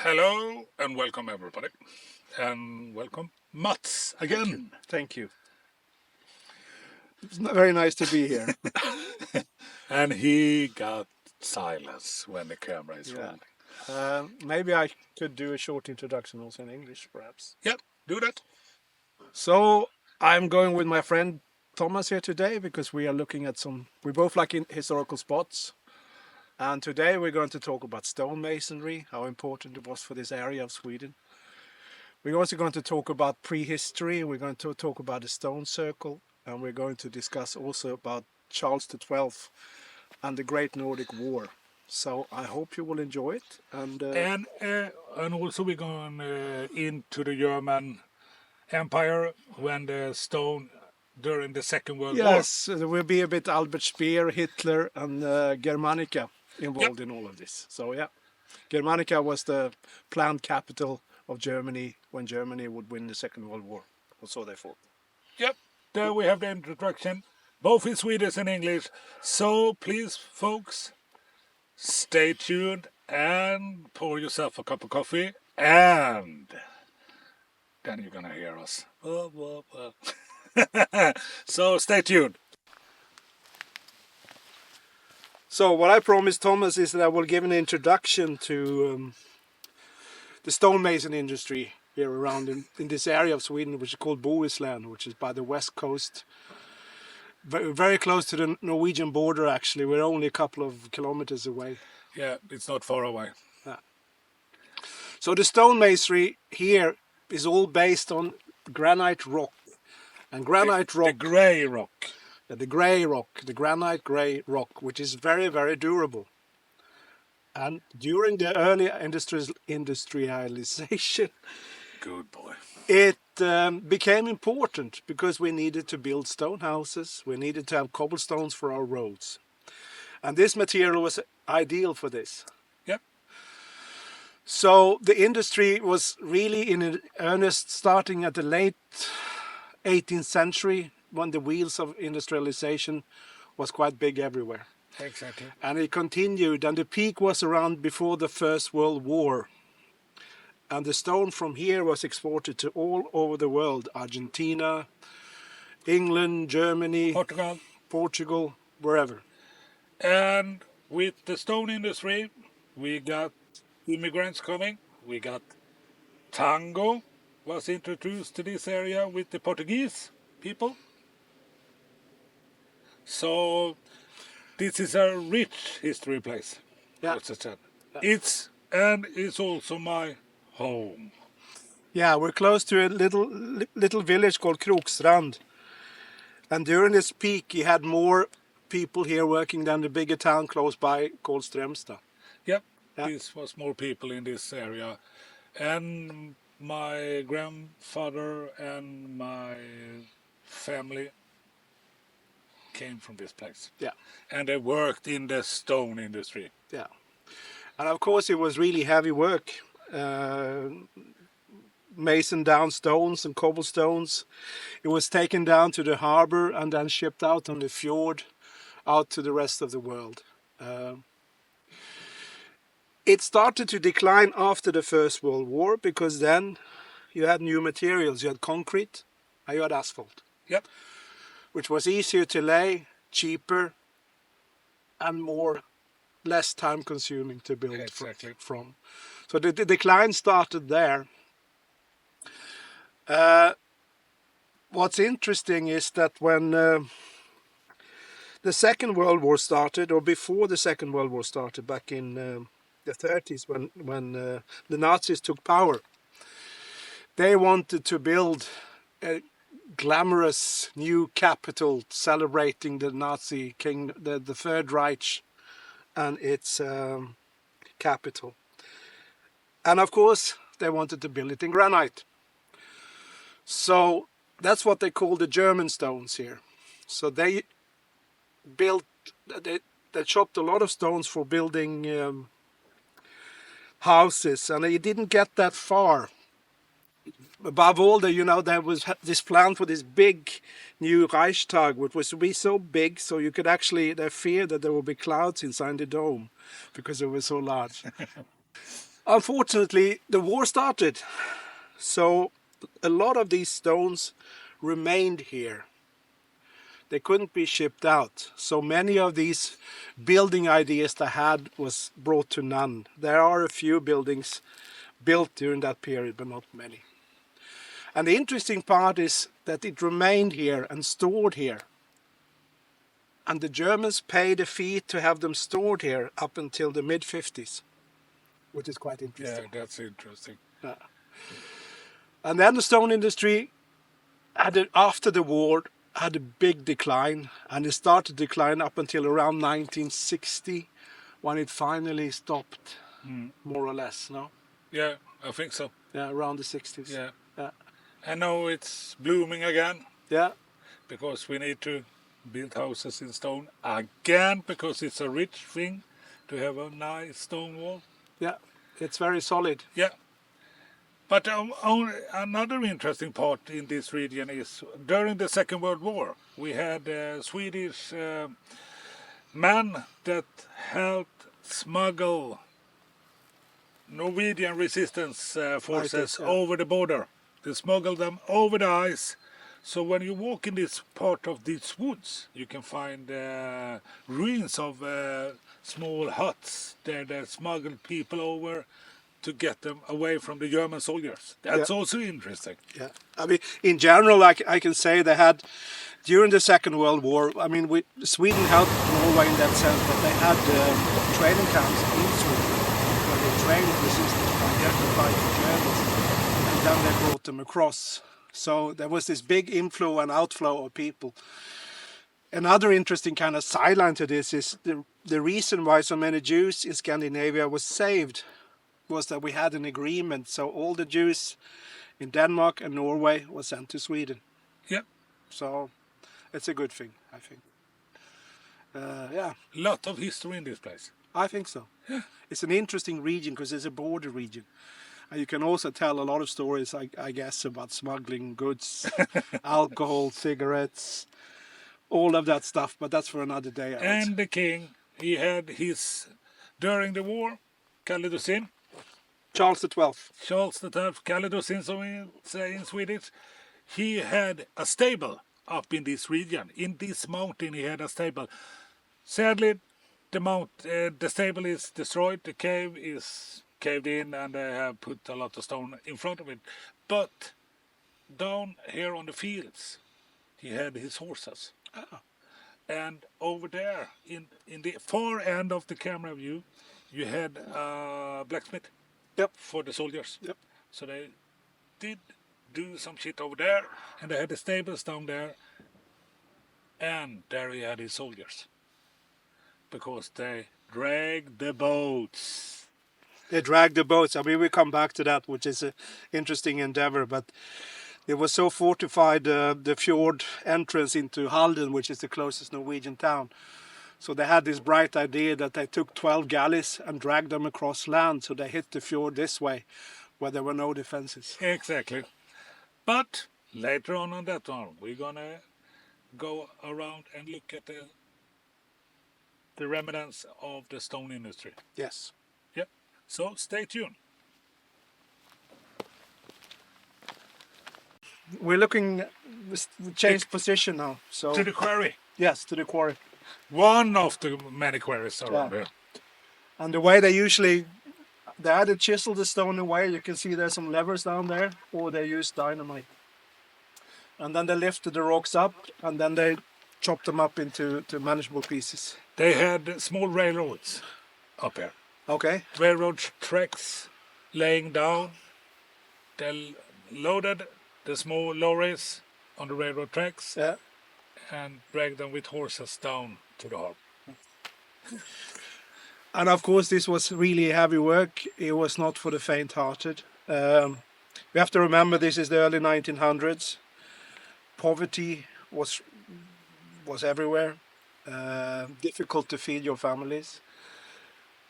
Hello and welcome everybody. And welcome Mats again. Thank you. It's very nice to be here. And he got silence when the camera is rolling. Maybe I could do a short introduction also in English, perhaps. Yep, do that. So I'm going with my friend Thomas here today because we are looking at we both like historical spots. And today we're going to talk about stonemasonry, how important it was for this area of Sweden. We're also going to talk about prehistory. We're going to talk about the stone circle. And we're going to discuss also about Charles XII and the Great Nordic War. So I hope you will enjoy it. And also we're going into the German Empire when the stone during the Second World War. Yes, there will be a bit Albert Speer, Hitler, and Germanica involved in all of this. So yeah, Germanica was the planned capital of Germany when Germany would win the Second World War. Or so they thought. Yep, there we have the introduction, both in Swedish and English. So please, folks, stay tuned and pour yourself a cup of coffee, and then you're gonna hear us. So stay tuned. So what I promised Thomas is that I will give an introduction to the stonemason industry here around in this area of Sweden, which is called Bohuslän, which is by the west coast. Very, very close to the Norwegian border, actually. We're only a couple of kilometers away. Yeah, it's not far away. Yeah. So the stonemasonry here is all based on granite rock. And granite rock... The grey rock. The grey rock, the granite grey rock, which is very, very durable. And during the early industrialization... Good boy. It became important because we needed to build stone houses, we needed to have cobblestones for our roads. And this material was ideal for this. Yep. So the industry was really in earnest starting at the late 18th century when the wheels of industrialization was quite big everywhere. Exactly. And it continued, and the peak was around before the First World War. And the stone from here was exported to all over the world. Argentina, England, Germany, Portugal, wherever. And with the stone industry, we got immigrants coming. We got tango was introduced to this area with the Portuguese people. So this is a rich history place. Yeah. It's also my home. Yeah, we're close to a little village called Krokstrand. And during this peak, he had more people here working than the bigger town close by called Strömstad. Yep, yeah. This was more people in this area. And my grandfather and my family came from this place. Yeah. And they worked in the stone industry. Yeah. And of course it was really heavy work. Mason down stones and cobblestones. It was taken down to the harbor and then shipped out on the fjord out to the rest of the world. It started to decline after the First World War because then you had new materials. You had concrete and you had asphalt. Yep. Which was easier to lay, cheaper, and less time consuming to build from. So the decline started there. What's interesting is that when the Second World War started, or before the Second World War started, back in the 30s, when the Nazis took power, they wanted to build a glamorous new capital celebrating the Nazi king, the Third Reich, and its capital. And of course, they wanted to build it in granite. So that's what they call the German stones here. So they chopped a lot of stones for building houses, and they didn't get that far. Above all, there was this plan for this big new Reichstag, which was to be so big, so you could they feared that there would be clouds inside the dome because it was so large. Unfortunately, the war started, so a lot of these stones remained here. They couldn't be shipped out, so many of these building ideas they had was brought to none. There are a few buildings built during that period, but not many. And the interesting part is that it remained here and stored here. And the Germans paid a fee to have them stored here up until the mid-50s, which is quite Yeah, interesting. that's interesting. Yeah. And then the stone industry, after the war, had a big decline, and it started to decline up until around 1960, when it finally stopped, more or less, no? Yeah, I think so. Yeah, around the 60s. Yeah. Yeah. And now it's blooming again Yeah. because we need to build houses in stone again because it's a rich thing to have a nice stone wall. Yeah. It's very solid. Yeah. But another interesting part in this region is during the Second World War, we had Swedish men that helped smuggle Norwegian resistance forces yeah. over the border. They smuggled them over the ice. So when you walk in this part of these woods, you can find ruins of small huts there that smuggled people over to get them away from the German soldiers. That's also interesting. Yeah, I mean, in general, I can say they had, during the Second World War, I mean, Sweden helped Norway in that sense that they had training camps in Sweden where they trained resistance fighters to fight the Germans, and then they brought them across. So there was this big inflow and outflow of people. Another interesting kind of sideline to this is the reason why so many Jews in Scandinavia was saved was that we had an agreement, so all the Jews in Denmark and Norway were sent to Sweden. Yeah. So it's a good thing, I think. Yeah. Lot of history in this place. I think so. Yeah. It's an interesting region because it's a border region. And you can also tell a lot of stories, I guess, about smuggling goods, alcohol, cigarettes, all of that stuff, but that's for another day. And the king, he had his, during the war, Kalle Charles XII. Charles XII, Kalle, so we say in Swedish, he had a stable up in this region. In this mountain he had a stable. Sadly, the stable is destroyed, the cave is caved in and they have put a lot of stone in front of it. But down here on the fields, he had his horses. Oh. And over there, in the far end of the camera view, you had a blacksmith. Yep. For the soldiers. Yep. So they did do some shit over there, and they had the stables down there, and there he had his soldiers. Because they dragged the boats. They dragged the boats. I mean, we come back to that, which is an interesting endeavor, but it was so fortified, the fjord entrance into Halden, which is the closest Norwegian town. So they had this bright idea that they took 12 galleys and dragged them across land, so they hit the fjord this way, where there were no defenses. Exactly. But later on that one, we're gonna go around and look at the remnants of the stone industry. Yes. Yep. So stay tuned. We're looking, we changed position now. So To the quarry. yes, to the quarry. One of the many quarries around here. And the way they either chisel the stone away, you can see there's some levers down there, or they use dynamite. And then they lifted the rocks up, and then they chopped them up into manageable pieces. They had small railroads up here. Okay. Railroad tracks laying down. They loaded the small lorries on the railroad tracks Yeah. and dragged them with horses down to the harbor. And of course, this was really heavy work. It was not for the faint-hearted. We have to remember this is the early 1900s. Poverty was everywhere. Difficult to feed your families.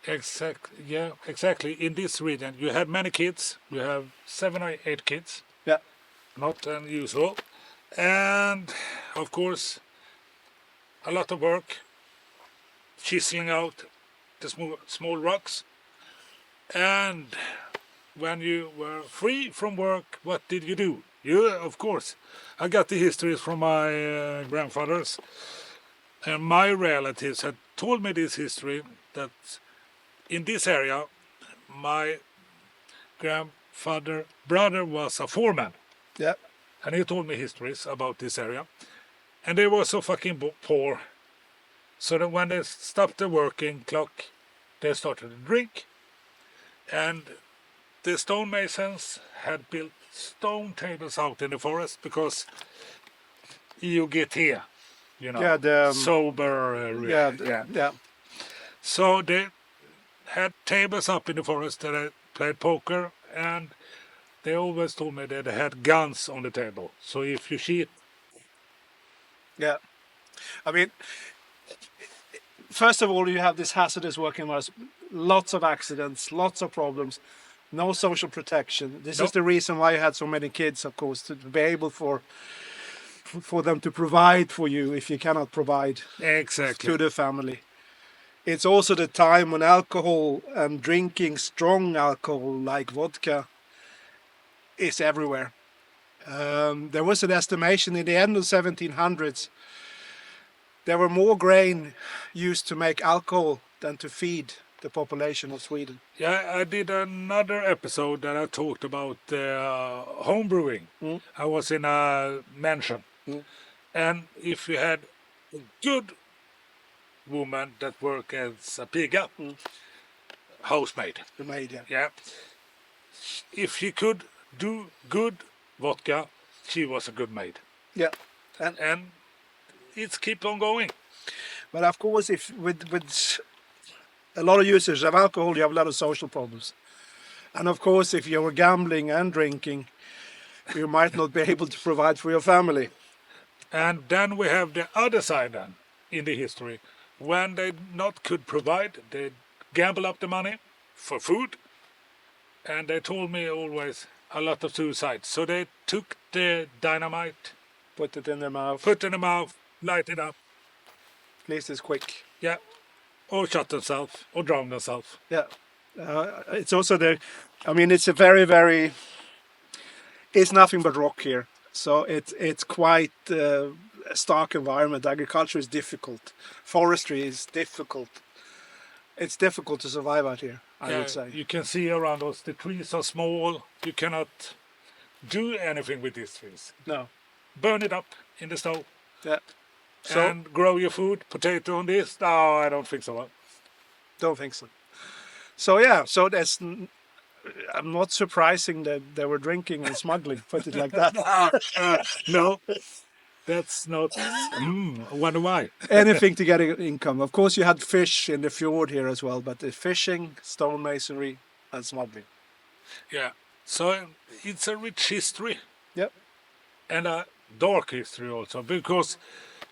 Exactly. In this region, you have many kids. You have 7 or 8 kids. Yeah. Not unusual. And of course, a lot of work chiseling out the small rocks And when you were free from work, what did you do? You, of course, I got the histories from my grandfathers, and my relatives had told me this history that in this area, my grandfather brother was a foreman, Yeah. and he told me histories about this area, and they were so fucking poor, so that when they stopped the working clock, they started to drink, and the stonemasons had built stone tables out in the forest because you get here, you know, Yeah. The sober. yeah. Yeah. Yeah. So they had tables up in the forest that I played poker, and they always told me that they had guns on the table. So if you cheat, Yeah. I mean, first of all, you have this hazardous working environment, lots of accidents, lots of problems, no social protection. This no, is the reason why you had so many kids, of course, to be able for them to provide for you if you cannot provide exactly. to the family. It's also the time when alcohol and drinking strong alcohol like vodka is everywhere. There was an estimation in the end of 1700s there were more grain used to make alcohol than to feed the population of Sweden. Yeah, I did another episode that I talked about home brewing. Mm. I was in a mansion, Mm. and if you had a good woman that worked as a piga, housemaid, The maid, yeah. yeah, if she could do good vodka, she was a good maid, Yeah. And and it's keep on going. but of course, if with a lot of usage of alcohol, you have a lot of social problems. And of course, if you were gambling and drinking, you might not be able to provide for your family. And then we have the other side then in the history. When they not could provide, they gamble up the money for food, and they told me always a lot of suicides. So they took the dynamite, Put it in their mouth. put it in the mouth, light it up, At least it's quick. yeah, or shot themselves or drown themselves. Yeah. It's also the, I mean, it's a very, very, it's nothing but rock here. So it's quite a stark environment. Agriculture is difficult. Forestry is difficult. It's difficult to survive out here, I would say. You can see around us the trees are small. You cannot do anything with these trees. No. Burn it up in the stove. Yeah. So And grow your food, potato on this? No, I don't think so. don't think so. So yeah, so that's I'm not surprising that they were drinking and smuggling. Put it like that. No, that's not. I wonder why. Anything to get income. Of course, you had fish in the fjord here as well, but the fishing, stonemasonry, and smuggling. Yeah. So it's a rich history Yep. and a dark history also, because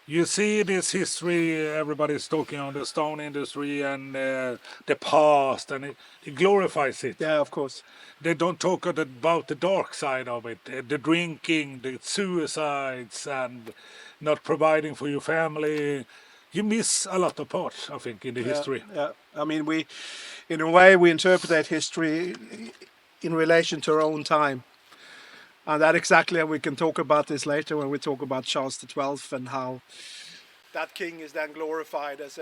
you see this history, everybody's talking on the stone industry and the past, and it glorifies it. Yeah, of course. They don't talk about the dark side of it, the drinking, the suicides, and not providing for your family. You miss a lot of parts, I think, in the history. Yeah. I mean, in a way, we interpret history in relation to our own time. And that exactly, and we can talk about this later when we talk about Charles XII and how that king is then glorified as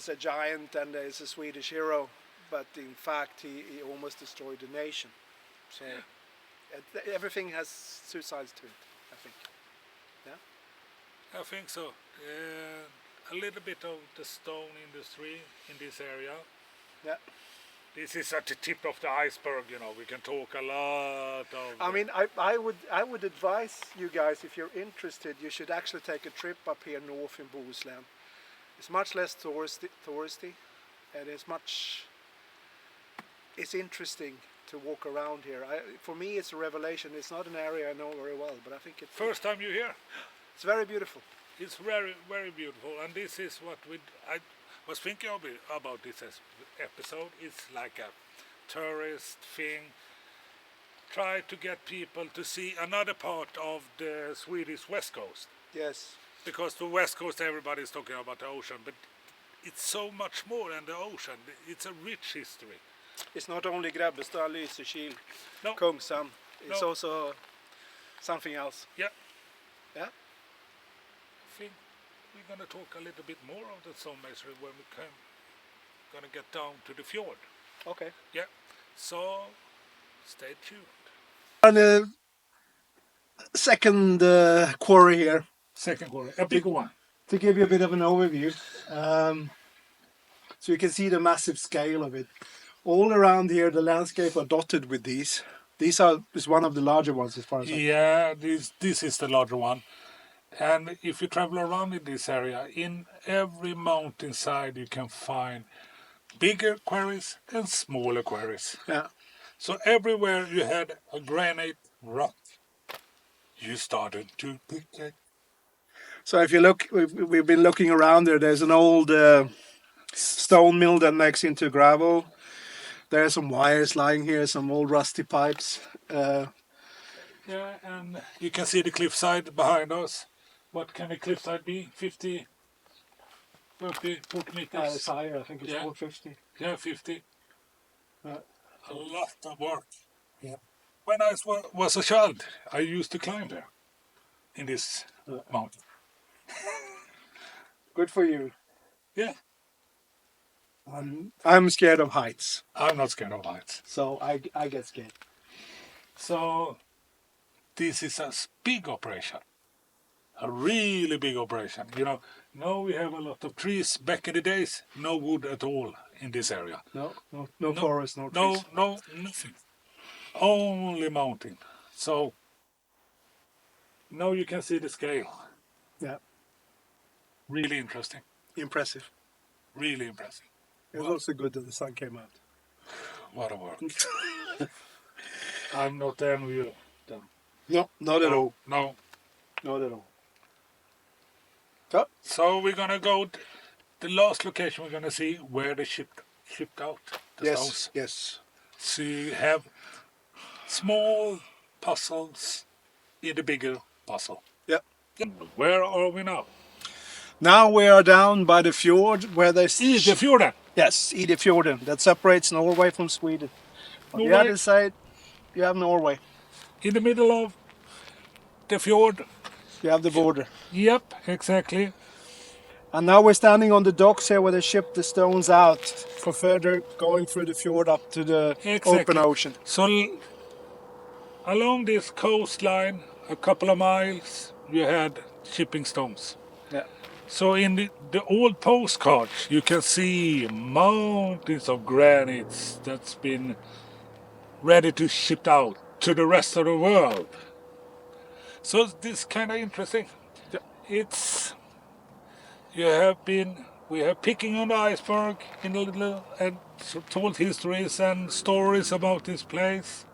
a giant and as a Swedish hero. But in fact, he almost destroyed the nation. So everything has two sides to it, I think. Yeah. I think so. A little bit of the stone industry in this area. Yeah. This is at the tip of the iceberg, you know. We can talk a lot of. I mean, I would advise you guys, if you're interested, you should actually take a trip up here north in Bohuslän. It's much less touristy, and it's interesting to walk around here. For me, it's a revelation. It's not an area I know very well, but I think it's First time you're here. It's very beautiful. It's very, very beautiful, and this is what I was thinking about this episode. It's like a tourist thing. Try to get people to see another part of the Swedish west coast, Yes. because the west coast everybody is talking about the ocean, but it's so much more than the ocean. It's a rich history. It's not only Grebbestad, Lysekil, No. Krokstrand. It's No. also something else. Yeah. Yeah. I think we're going to talk a little bit more of the stone masonry when we come. Going to get down to the fjord. Okay. Yeah. So stay tuned. And second quarry here. Second quarter, a bigger one. To give you a bit of an overview, so you can see the massive scale of it. All around here, the landscape are dotted with these. This is one of the larger ones as far as Yeah, this is the larger one. And if you travel around in this area, in every mountainside you can find bigger quarries and smaller quarries. Yeah. So everywhere you had a granite rock, you started to pick it. So if you look, we've been looking around there. There's an old stone mill that makes into gravel. There are some wires lying here, some old rusty pipes. Yeah, and you can see the cliffside behind us. What can the cliffside be? 50, 30, 40 meters? It's higher, I think it's Yeah. 450. Yeah, 50. Uh, A lot of work. Yeah. When I was a child, I used to climb there in this mountain. Good for you. Yeah, I'm scared of heights, I'm not scared of heights. so I get scared. So this is a big operation, a really big operation. You know, now we have a lot of trees. Back in the days, no wood at all in this area. No forest, no trees. No, nothing. Only mountain. So now you can see the scale. Yeah, Really interesting. impressive. Really impressive. It was also good that the sun came out. What a work. I'm not envious. No, not at all. No. Not at all. So we're gonna go. The last location we're gonna see where they shipped out the stones. Yes. So you have small puzzles in the bigger puzzle. Yeah. Where are we now? Now we are down by the fjord where there's The fjord. Yes, Idefjorden that separates Norway from Sweden. On the Norway. other side, you have Norway. In the middle of the fjord. You have the border. Yep, exactly. And now we're standing on the docks here where they ship the stones out for further going through the fjord up to the open ocean. So along this coastline, a couple of miles, you had shipping stones. Yeah. So in the old postcards, you can see mountains of granites that's been ready to ship out to the rest of the world. So this is kind of interesting. Yeah. It's we have picking on the iceberg in a little and told histories and stories about this place.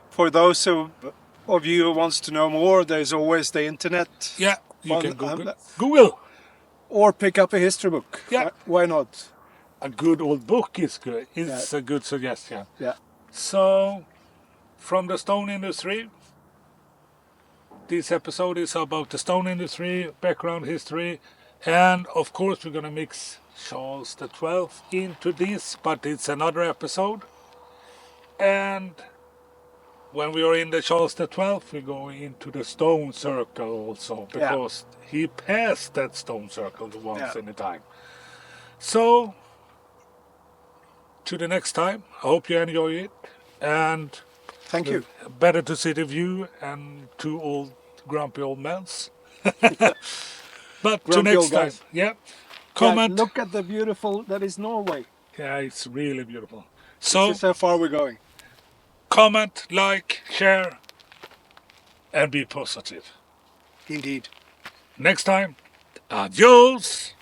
For those of you who wants to know more, there's always the internet. Yeah, you On- can Google. um, Google. Or pick up a history book. Yeah. Why not? A good old book is good. It's a good suggestion. Yeah. So, from the stone industry, this episode is about the stone industry, background history, and of course we're gonna mix Charles XII into this, but it's another episode. And when we are in the Charles XII, we go into the stone circle also, because he passed that stone circle once in a time. So, to the next time, I hope you enjoy it, and Thank you. better to see the view and two old grumpy old men. But to Grumpy next old time, guys. comment. Yeah, look at the beautiful, that is Norway. Yeah, it's really beautiful. This So is how far we're going. comment, like, share, and be positive. Indeed. Next time, adios.